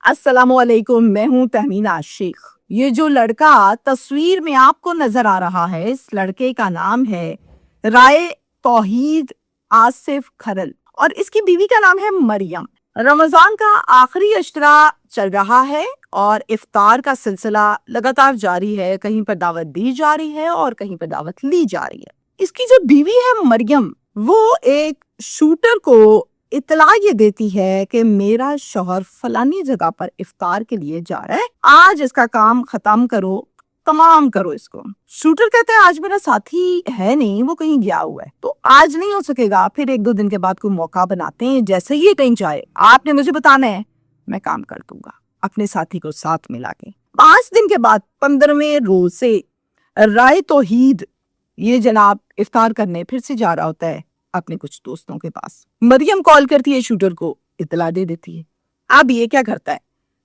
अस्सलाम वालेकुम, मैं हूँ तहमीन आशिक। ये जो लड़का तस्वीर में आपको नजर आ रहा है, इस लड़के का नाम है राय तौहीद आसिफ खरल और इसकी बीवी का नाम है मरियम। रमजान का आखिरी अशरा चल रहा है और इफ्तार का सिलसिला लगातार जारी है। कहीं पर दावत दी जा रही है और कहीं पर दावत ली जा रही है। इसकी जो बीवी है मरियम, वो एक शूटर को इतला ये देती है कि मेरा शौहर फलानी जगह पर इफ्तार के लिए जा रहा है, आज इसका काम खत्म करो, तमाम करो इसको। शूटर कहते हैं आज मेरा साथी है नहीं, वो कहीं गया हुआ है, तो आज नहीं हो सकेगा, फिर 1-2 दिन के बाद कोई मौका बनाते हैं, जैसे ही कहीं जाए आपने मुझे बताना है, मैं काम कर दूंगा अपने साथी को साथ मिला के। 5 दिन के बाद 15वें रोज से राय तौहीद ये जनाब इफ्तार करने फिर से जा रहा होता है अपने कुछ दोस्तों के पास। मरियम कॉल करती है शूटर को, इतला दे देती है। अब ये क्या करता है,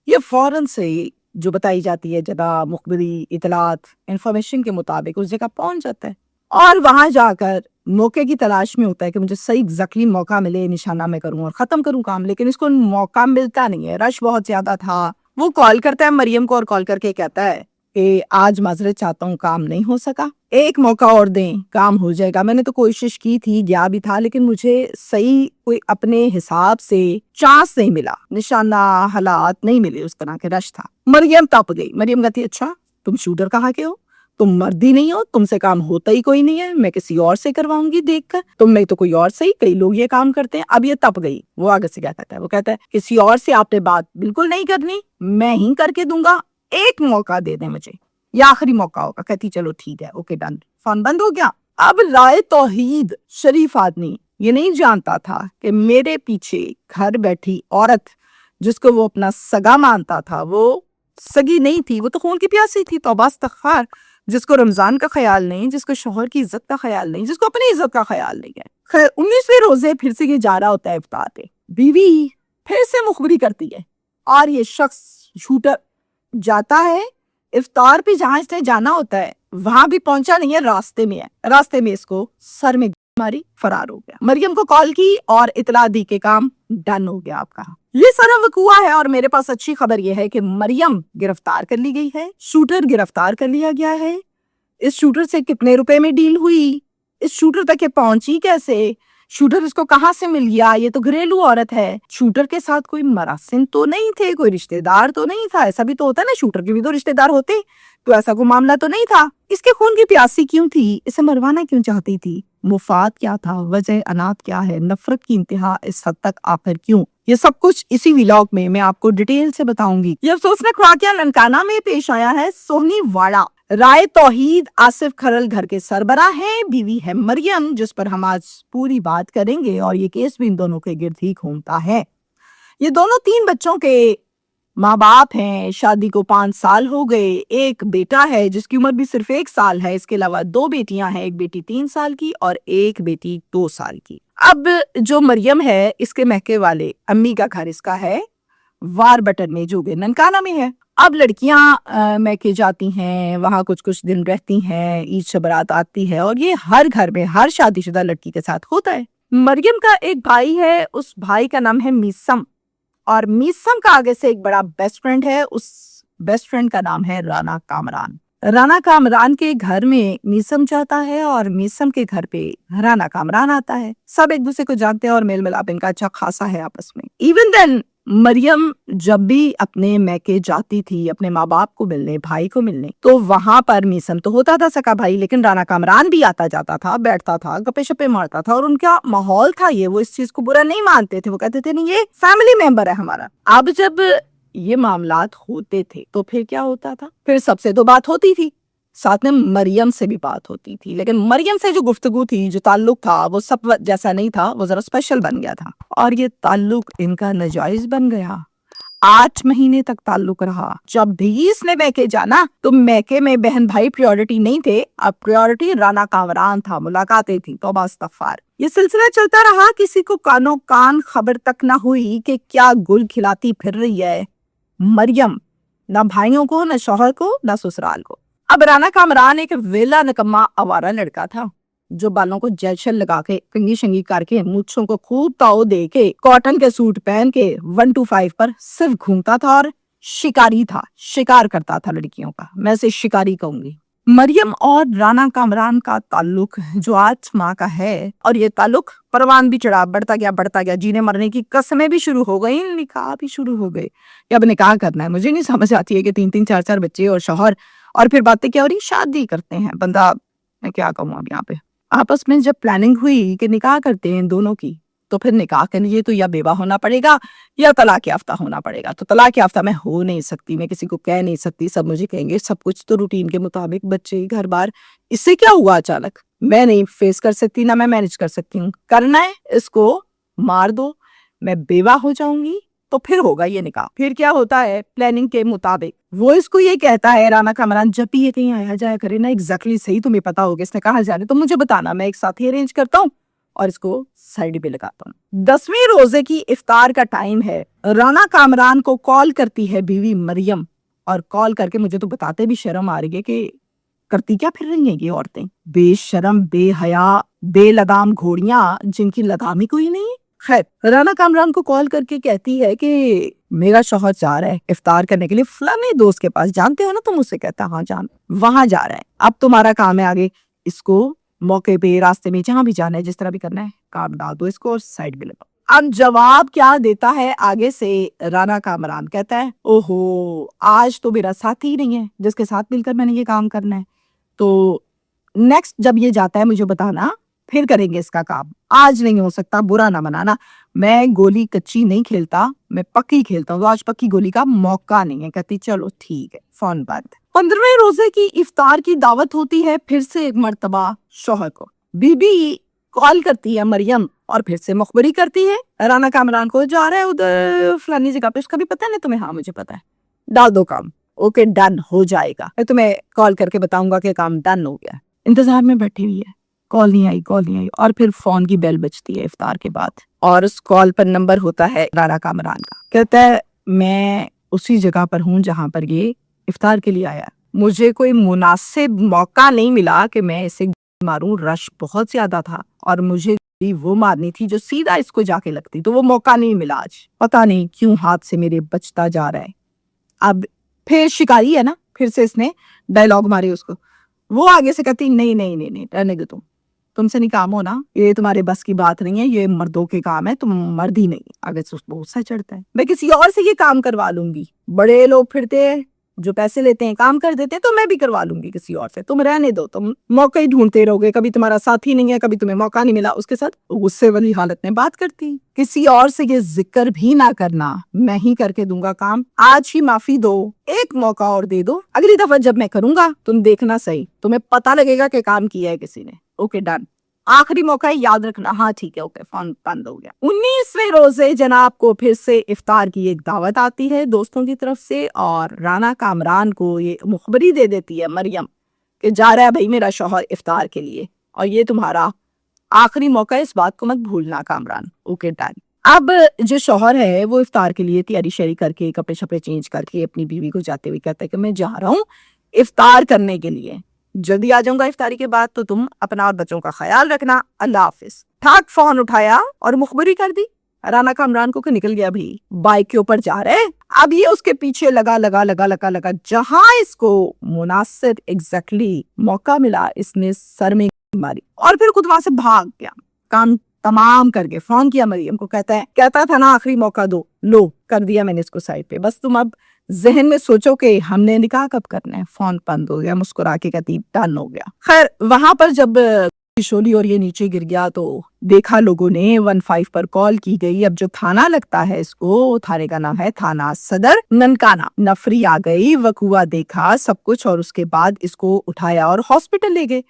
ये फौरन से जो बताई जाती है जगह, मुखबरी इतलात इंफॉर्मेशन के मुताबिक उस जगह पहुंच जाता है और वहां जाकर मौके की तलाश में होता है कि मुझे सही एग्जैक्टली मौका मिले, निशाना मैं करूं और खत्म करूं काम। लेकिन इसको मौका मिलता नहीं है, रश बहुत ज्यादा था। वो कॉल करता है मरियम को और कॉल करके कहता है कि आज माजरत चाहता हूँ, काम नहीं हो सका, एक मौका और दें, काम हो जाएगा। मैंने तो कोशिश की थी, गया भी था, लेकिन मुझे सही कोई अपने हिसाब से चांस नहीं मिला, निशाना हालात नहीं मिले, उस तरह के रश था। मरियम तप गई। मरियम कहती अच्छा तुम शूटर कहाँ के हो, तुम मर्द ही नहीं हो, तुमसे काम होता ही कोई नहीं है, मैं किसी और से करवाऊंगी देखकर, तुम नहीं तो कोई और सही, कई लोग ये काम करते हैं। अब ये तप गई। वो आगे से क्या कहता है, वो कहता है किसी और से आपने बात बिल्कुल नहीं करनी, मैं ही करके दूंगा, एक मौका दे दें मुझे, ये आखिरी मौका होगा। कहती चलो ठीक है, ओके डन। फोन बंद हो गया। अब राय तौहीद शरीफ आदमी ये नहीं जानता था कि मेरे पीछे घर बैठी औरत जिसको वो अपना सगा मानता था, वो सगी नहीं थी, वो तो खून की प्यासी थी, तौबा इस्तगफार, जिसको रमजान का ख्याल नहीं, जिसको शोहर की इज्जत का ख्याल नहीं, जिसको अपनी इज्जत का ख्याल नहीं है। खैर 19वें रोजे फिर से ये जा रहा होता है इफ्तार पे। बीवी फिर से मुखबरी करती है और ये शख्स शूटर जाता है इफ्तार पे, जहां इसने जाना होता है वहां भी पहुंचा नहीं है, रास्ते में है। रास्ते में इसको सर में मारी, फरार हो गया। मरियम को कॉल की और इतला दी के काम डन हो गया आपका। ये सारा वकूआ है और मेरे पास अच्छी खबर ये है कि मरियम गिरफ्तार कर ली गई है, शूटर गिरफ्तार कर लिया गया है। इस शूटर से कितने रुपए में डील हुई, इस शूटर तक ये पहुंची कैसे, शूटर इसको कहाँ से मिल गया, ये तो घरेलू औरत है। शूटर के साथ कोई मरासिन तो नहीं थे, कोई रिश्तेदार तो नहीं था, ऐसा भी तो होता है ना, शूटर के भी तो रिश्तेदार होते, तो ऐसा कोई मामला तो नहीं था। इसके खून की प्यासी क्यों थी, इसे मरवाना क्यों चाहती थी, मुफाद क्या था, वजह अनात क्या है, नफरत की इंतहा इस हद तक आखिर क्यों, ये सब कुछ इसी व्लॉग में मैं आपको डिटेल से बताऊंगी। ये अफसोसनाक वाकया ननकाना में पेश आया है। सोहनी वाड़ा राय तौहीद आसिफ खरल घर के सरबराह हैं, बीवी है मरियम, जिस पर हम आज पूरी बात करेंगे और ये केस भी इन दोनों के गिर्द ही घूमता है। ये दोनों 3 बच्चों के माँ बाप हैं, शादी को 5 साल हो गए, एक बेटा है जिसकी उम्र भी सिर्फ 1 साल है, इसके अलावा 2 बेटियां हैं, एक बेटी 3 साल की और एक बेटी 2 साल की। अब जो मरियम है, इसके महके वाले अम्मी का घर इसका है वार बटन में, जो कि ननकाना में है। अब लड़कियां मैके जाती हैं, वहां कुछ कुछ दिन रहती हैं, ईद शबरात आती है और ये हर घर में हर शादीशुदा लड़की के साथ होता है। मरियम का एक भाई है, उस भाई का नाम है मीसम और मीसम का आगे से एक बड़ा बेस्ट फ्रेंड है, उस बेस्ट फ्रेंड का नाम है राना कामरान। राना कामरान के घर में मीसम जाता है और मीसम के घर पे राना कामरान आता है। सब एक दूसरे को जानते हैं और मेल मिलाप इनका अच्छा खासा है आपस में। इवन देन मरियम जब भी अपने मैके जाती थी अपने माँ बाप को मिलने, भाई को मिलने, तो वहां पर मीसम तो होता था सका भाई, लेकिन राना कामरान भी आता जाता था, बैठता था, गप्पे शप्पे मारता था और उनका माहौल था ये, वो इस चीज को बुरा नहीं मानते थे, वो कहते थे नहीं ये फैमिली मेंबर है हमारा। अब जब ये मामलात होते थे तो फिर क्या होता था, फिर सबसे तो बात होती थी, साथ में मरियम से भी बात होती थी, लेकिन मरियम से जो गुफ्तगू थी, जो ताल्लुक था, वो सब जैसा नहीं था, वो जरा स्पेशल बन गया था और ये ताल्लुक इनका नाजायज बन गया। 8 महीने तक ताल्लुक रहा। जब भी इसने मैके जाना तो मैके में बहन भाई प्रायोरिटी नहीं थे, अब प्रायोरिटी राना कामरान था, मुलाकातें थी, तौबा इस्तगफार। ये सिलसिला चलता रहा, किसी को कानो कान खबर तक ना हुई कि क्या गुल खिलाती फिर रही है मरियम, ना भाइयों को, ना शौहर को, ना ससुराल को। अब राना कामरान एक वेला निकम्मा आवारा लड़का था, जो बालों को जेल शेल लगा के कंघी शंगी करके मूछों को खूब ताव दे के कॉटन के सूट पहन के 125 पर सिर्फ घूमता था और शिकारी था, शिकार करता था लड़कियों का। मैं इसे शिकारी कहूंगी। मरियम और राना कामरान का ताल्लुक जो 8 माह का है, और ये ताल्लुक परवान भी चढ़ा, बढ़ता गया, जीने मरने की कस्में भी शुरू हो गई, निकाह भी शुरू हो गए। अब निकाह करना है, मुझे नहीं समझ आती है कि 3-3 4-4 बच्चे और शौहर, और फिर बातें क्या हो रही, शादी करते हैं बंदा। मैं क्या कहूँ अब यहाँ पे, आपस में जब प्लानिंग हुई कि निकाह करते हैं दोनों की, तो फिर निकाह के लिए तो या बेवा होना पड़ेगा या तलाक याफ्ता होना पड़ेगा। तो तलाक याफ्ता मैं हो नहीं सकती, मैं किसी को कह नहीं सकती, सब मुझे कहेंगे सब कुछ तो रूटीन के मुताबिक, बच्चे घर बार, इससे क्या हुआ अचानक, मैं नहीं फेस कर सकती, ना मैं मैनेज कर सकती हूँ। करना है इसको मार दो, मैं बेवा हो जाऊंगी, तो फिर होगा ये निकाह। फिर क्या होता है प्लानिंग के मुताबिक, वो इसको ये कहता है राना कामरान, जब भी ये कहीं आया जाया करे ना, एग्जैक्टली सही तुम्हें पता होगा इसने कहाँ जाना, तो मुझे बताना, मैं एक साथी अरेंज करता हूँ और इसको साइड पे लगाता हूँ। 10वें रोजे की इफ्तार का टाइम है। राना कामरान को कॉल करती है बीवी मरियम, और कॉल करके मुझे तो बताते भी शर्म आ रही है कि करती क्या फिर रही हैं ये औरतें, बेशरम, बेहया, बेलगाम घोड़ियां जिनकी लगाम ही कोई नहीं। खैर, राना कामरान को कॉल करके कहती है कि मेरा शौहर जा रहा है इफ्तार करने के लिए फलाने दोस्त के पास, जानते हो ना तुम उससे, कहता हाँ जान, वहां जा रहा है, अब तुम्हारा काम है आगे इसको मौके पे रास्ते में जहां भी जाना है, जिस तरह भी करना है, काम डाल दो इसको और साइड में लगाओ। अब जवाब क्या देता है आगे से राना कामरान, कहता है ओहो, आज तो मेरा साथी ही नहीं है जिसके साथ मिलकर मैंने ये काम करना है, तो नेक्स्ट जब ये जाता है मुझे बताना, फिर करेंगे इसका काम, आज नहीं हो सकता, बुरा ना मनाना, मैं गोली कच्ची नहीं खेलता, मैं पक्की खेलता हूँ, तो आज पक्की गोली का मौका नहीं है। कहती चलो ठीक है, फोन बंद। 15वें रोजे की इफ्तार की दावत होती है फिर से एक मर्तबा शौहर को। बीबी कॉल करती है मरियम और फिर से मुखबरी करती है राना कामरान को, जा रहा है उधर फलानी जगह पे, उसका भी पता नहीं तुम्हें? हाँ मुझे पता है, डाल दो काम, ओके डन हो जाएगा, मैं तुम्हें कॉल करके बताऊंगा कि काम डन हो गया। इंतजार में बैठी हुई है, कॉल नहीं आई, और फिर फोन की बेल बजती है इफ्तार के बाद, और उस कॉल पर नंबर होता है राना कामरान का। कहता है मैं उसी जगह पर हूँ जहाँ पर ये इफ्तार के लिए आया, मुझे कोई मुनासिब मौका नहीं मिला कि मैं इसे मारूं, रश बहुत ज्यादा था और मुझे वो मारनी थी जो सीधा इसको जाके लगती, तो वो मौका नहीं मिला आज, पता नहीं क्यों हाथ से मेरे बचता जा रहा है। अब फिर शिकारी है ना, फिर से इसने डायलॉग मारे उसको, वो आगे से कहती नहीं नहीं नहीं नहीं, रहने दो, तुमसे नहीं काम होना, ये तुम्हारे बस की बात नहीं है, ये मर्दों के काम है, तुम मर्द ही नहीं। आगे से उसको गुस्सा चढ़ता है, मैं किसी और से ये काम करवा लूंगी, बड़े लोग फिरते हैं जो पैसे लेते हैं काम कर देते हैं, तो मैं भी करवा लूंगी किसी और से, तुम रहने दो, तुम मौका ही ढूंढते रहोगे, कभी तुम्हारा साथी नहीं है, कभी तुम्हें मौका नहीं मिला। उसके साथ गुस्से वाली हालत में बात करती, किसी और से ये जिक्र भी ना करना, मैं ही करके दूंगा काम, आज ही माफी दो, एक मौका और दे दो, अगली दफा जब मैं करूंगा तुम देखना सही, तुम्हें पता लगेगा कि काम किया है किसी ने, ओके डन, आखिरी मौका है, याद रखना। हाँ ठीक है, ओके, फोन बंद हो गया। 19वें रोजे जनाब को फिर से इफ्तार की एक दावत आती है दोस्तों की तरफ से, और राना कामरान को ये मुखबरी दे देती है मरियम कि जा रहा है भाई मेरा शौहर इफ्तार के लिए, और ये तुम्हारा आखिरी मौका है, इस बात को मत भूलना कामरान, ओके डन। अब जो शौहर है वो इफ्तार के लिए तैयारी शेरी करके कपड़े शपड़े चेंज करके अपनी बीवी को जाते हुए कहता है कि मैं जा रहा हूँ इफ्तार करने के लिए, जल्दी आ जाऊंगा इफ्तारी के बाद, तो तुम अपना और बच्चों का ख्याल रखना, अल्लाह हाफिज। ठाक फोन उठाया और मुखबरी कर दी राना कामरान को कि निकल गया भाई, बाइक के ऊपर जा रहे। अब ये उसके पीछे लगा, जहां इसको मुनासिब एग्जैक्टली मौका मिला, इसने सर में मारी और फिर खुद वहां से भाग गया। काम तमाम करके फोन किया मरियम को, कहता था ना आखिरी मौका दो, लो कर दिया मैंने इसको साइड पे, बस तुम अब जहन में सोचो कि हमने निकाह कब करना है। फोन बंद हो गया, मुस्कुरा के कहती डन हो गया। खैर वहां पर जब किशोरी और ये नीचे गिर गया तो देखा लोगों ने, 15 पर कॉल की गई। अब जो थाना लगता है इसको, थाने का नाम है थाना सदर ननकाना। नफरी आ गई, वकुआ देखा सब कुछ, और उसके बाद इसको उठाया और हॉस्पिटल ले गए।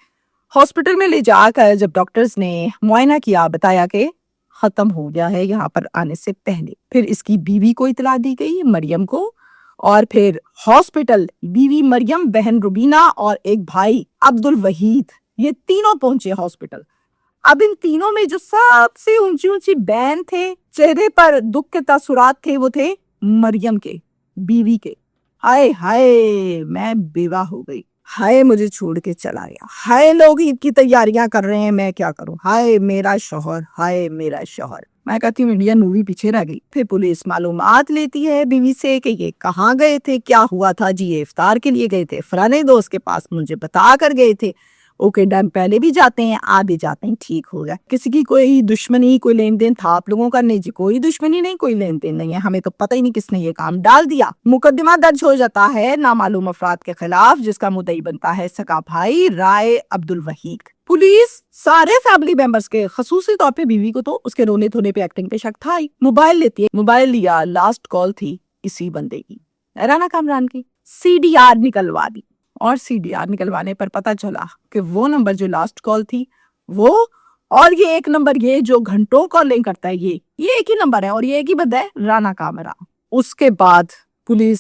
हॉस्पिटल में ले जाकर जब डॉक्टर्स ने मुआयना किया, बताया कि खत्म हो गया है यहाँ पर आने से पहले। फिर इसकी बीवी को इतला दी गई, मरियम को, और फिर हॉस्पिटल बीवी मरियम, बहन रुबीना और एक भाई अब्दुल वहीद, ये तीनों पहुंचे हॉस्पिटल। अब इन तीनों में जो सबसे ऊंची ऊंची बैन थे, चेहरे पर दुख के तासुरात थे, वो थे मरियम के, बीवी के। हाय हाय मैं बेवा हो गई, ہائے مجھے چھوڑ کے چلا گیا، ہائے لوگ عید کی تیاریاں کر رہے ہیں، میں کیا کروں، ہائے میرا شوہر، ہائے میرا شوہر۔ میں کہتی ہوں انڈین مووی پیچھے رہ گئی۔ پھر پولیس معلومات لیتی ہے بیوی سے کہ یہ کہاں گئے تھے، کیا ہوا تھا، جی یہ افطار کے لیے گئے تھے فلانے دوست کے پاس، مجھے بتا کر گئے تھے۔ اوکے ڈن، پہلے بھی جاتے ہیں آ بھی جاتے ہیں، ٹھیک ہو گیا۔ کسی کی کوئی دشمنی، کوئی لین دین تھا آپ لوگوں کا؟ نہیں جی، کوئی دشمنی نہیں، کوئی لین دین نہیں ہے، ہمیں تو پتہ ہی نہیں کس نے یہ کام ڈال دیا۔ مقدمہ درج ہو جاتا ہے نامعلوم افراد کے خلاف، جس کا مدعی بنتا ہے سگا بھائی رائے عبدالوحید۔ پولیس سارے فیملی ممبرز کے، خصوصی طور پہ بیوی کو تو اس کے رونے دھونے پہ ایکٹنگ پہ شک تھا ہی۔ موبائل لیتی ہے، موبائل لیا، لاسٹ کال تھی اسی بندے کی، رانا کامران کی۔ سی ڈی آر نکلوا دی، اور سی ڈی آر نکلوانے پر پتہ چلا کہ وہ نمبر جو لاسٹ کال تھی وہ، اور یہ ایک نمبر یہ جو گھنٹوں کالنگ کرتا ہے، یہ ایک ہی نمبر ہے اور یہ ایک ہی بندہ ہے، رانا کامران۔ اس کے بعد پولیس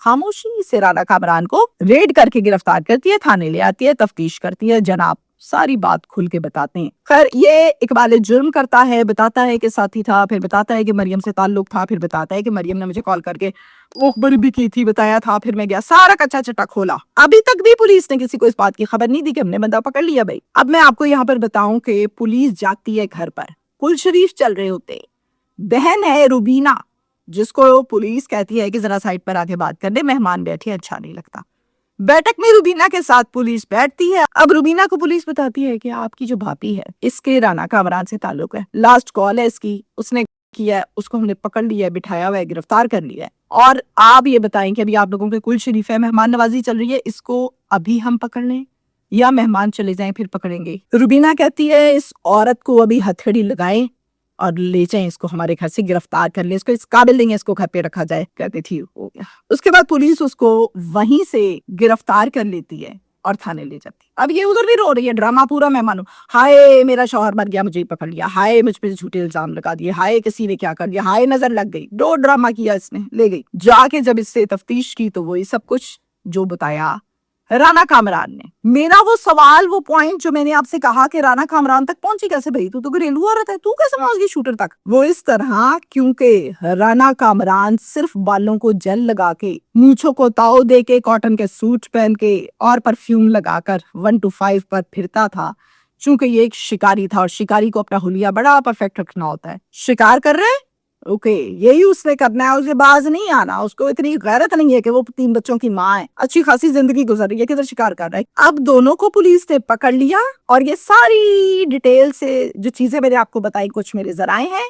خاموشی سے رانا کامران کو ریڈ کر کے گرفتار کرتی ہے، تھانے لے آتی ہے، تفتیش کرتی ہے، جناب ساری بات کھل کے بتاتے ہیں۔ خیر یہ اقبال جرم کرتا ہے، بتاتا ہے کہ ساتھی تھا، پھر بتاتا ہے کہ مریم سے تعلق تھا، پھر بتاتا ہے کہ مریم نے مجھے کال کر کے مخبری بھی کی تھی، بتایا تھا، پھر میں گیا، سارا کچا چٹا کھولا۔ ابھی تک بھی پولیس نے کسی کو اس بات کی خبر نہیں دی کہ ہم نے بندہ پکڑ لیا بھائی۔ اب میں آپ کو یہاں پر بتاؤں کہ پولیس جاتی ہے گھر پر، کل شریف چل رہے ہوتے، بہن ہے روبینہ جس کو پولیس کہتی ہے کہ ذرا سائڈ پر آ کے بات کر دے، مہمان بیٹھے اچھا نہیں لگتا۔ بیٹھک میں روبینہ کے ساتھ پولیس بیٹھتی ہے۔ اب روبینہ کو پولیس بتاتی ہے کہ آپ کی جو بھابی ہے اس کے رانا کامران سے تعلق ہے، لاسٹ کال ہے اس کی، اس نے کیا ہے، اس کو ہم نے پکڑ لیا ہے، بٹھایا ہوا ہے، گرفتار کر لیا ہے، اور آپ یہ بتائیں کہ ابھی آپ لوگوں کے کل شریف ہے، مہمان نوازی چل رہی ہے، اس کو ابھی ہم پکڑ لیں یا مہمان چلے جائیں پھر پکڑیں گے؟ روبینہ کہتی ہے اس عورت کو ابھی ہتھکڑی لگائیں اور لے جائیں، اس کو ہمارے گھر سے گرفتار کر لیں، اس کو اس قابل نہیں ہے، اس کو گھر پہ رکھا جائے۔ کہتے تھی ہو گیا۔ اس کے بعد پولیس اس کو وہیں سے گرفتار کر لیتی ہے اور تھانے لے جاتی۔ اب یہ ادھر بھی رو رہی ہے، ڈرامہ پورا میں مانوں، ہائے میرا شوہر مر گیا، مجھے پکڑ لیا، ہائے مجھ پہ جھوٹے الزام لگا دیے، ہائے کسی نے کیا کر دیا، ہائے نظر لگ گئی، دو ڈرامہ کیا اس نے، لے گئی۔ جا کے جب اس سے تفتیش کی تو وہی سب کچھ جو بتایا رانا کامران نے۔ میرا وہ سوال، وہ پوائنٹ جو میں نے آپ سے کہا کہ رانا کامران تک پہنچی کیسے بھائی، تو گھریلو عورت ہے، تو کیسے پہنچ گئی شوٹر تک؟ وہ اس طرح کیونکہ رانا کامران صرف بالوں کو جیل لگا کے، مونچھوں کو تاؤ دے کے، کاٹن کے سوٹ پہن کے اور پرفیوم لگا کر 1 to 5 پر پھرتا تھا، چونکہ یہ ایک شکاری تھا اور شکاری کو اپنا حلیہ بڑا پرفیکٹ رکھنا ہوتا ہے۔ شکار کر رہے اوکے، یہی اس نے کرنا ہے، اسے باز نہیں آنا، اس کو اتنی غیرت نہیں ہے کہ وہ 3 بچوں کی ماں ہے، اچھی خاصی زندگی گزر رہی ہے، کدھر شکار کر رہا ہے۔ اب دونوں کو پولیس نے پکڑ لیا اور یہ ساری ڈیٹیل سے جو چیزیں میں نے آپ کو بتائی، کچھ میرے ذرائع ہیں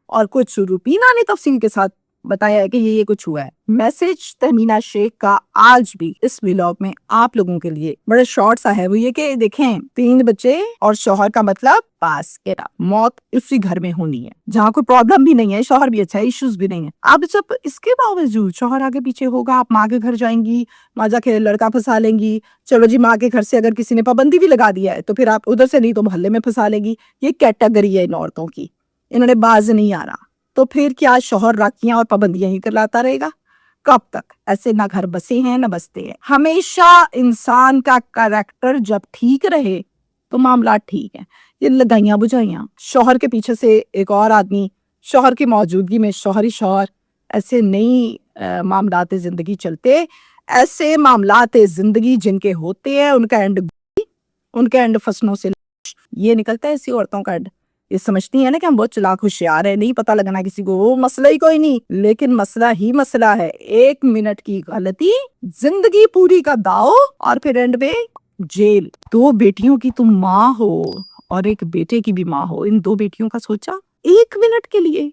اور کچھ روبینہ نے تفصیل کے ساتھ بتایا ہے کہ یہ کچھ ہوا ہے۔ میسج تہمینہ شیخ کا آج بھی اس ولاگ میں آپ لوگوں کے لیے بڑا شارٹ سا ہے، وہ یہ کہ دیکھیں 3 بچے اور شوہر کا مطلب پاس کرا، موت اسی گھر میں ہونی ہے جہاں کوئی پرابلم بھی نہیں ہے، شوہر بھی اچھا ہے، ایشوز بھی نہیں ہے۔ اب جب اس کے باوجود شوہر آگے پیچھے ہوگا، آپ ماں کے گھر جائیں گی، ماں جا کے لڑکا پھنسا لیں گی، چلو جی ماں کے گھر سے اگر کسی نے پابندی بھی لگا دیا ہے تو پھر آپ ادھر سے نہیں تو محلے میں پھنسا لیں گی۔ یہ کیٹیگری ہے ان عورتوں کی، انہوں نے باز نہیں آ رہا، تو پھر کیا شوہر راکیاں اور پابندیاں ہی کرلاتا رہے گا؟ کب تک؟ ایسے نہ گھر بسے ہیں نہ بستے ہیں۔ ہمیشہ انسان کا کریکٹر جب ٹھیک رہے تو معاملات ٹھیک ہیں۔ یہ لگائیاں بجھائیاں، شوہر کے پیچھے سے ایک اور آدمی، شوہر کی موجودگی میں شوہر، ایسے نہیں معاملات زندگی چلتے۔ ایسے معاملات زندگی جن کے ہوتے ہیں ان کا اینڈ فسنوں سے یہ نکلتا ہے ایسی عورتوں کا اینڈ۔ یہ سمجھتی ہیں نا کہ ہم بہت چلاک ہوشیار ہیں، نہیں پتہ لگنا کسی کو، وہ مسئلہ ہی کوئی نہیں، لیکن مسئلہ ہی مسئلہ ہے۔ 1 منٹ کی غلطی زندگی پوری کا داؤ اور پھر اینڈ پہ جیل۔ 2 بیٹیوں کی تم ماں ہو اور ایک بیٹے کی بھی ماں ہو، ان 2 بیٹیوں کا سوچا 1 منٹ کے لیے،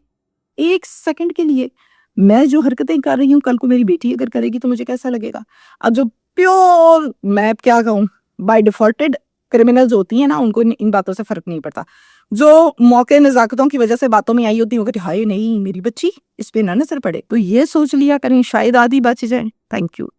1 سیکنڈ کے لیے میں جو حرکتیں کر رہی ہوں، کل کو میری بیٹی اگر کرے گی تو مجھے کیسا لگے گا؟ اب جو پیور، میں کیا کہوں، بائی ڈیفالٹڈ کرمنلز ہوتی ہیں نا، ان کو ان باتوں سے فرق نہیں پڑتا۔ جو موقع نزاکتوں کی وجہ سے باتوں میں آئی ہوتی ہوں کہ ہائے نہیں میری بچی، اس پہ نہ نظر پڑے، تو یہ سوچ لیا کریں شاید آدھی بچ جائیں۔ Thank you.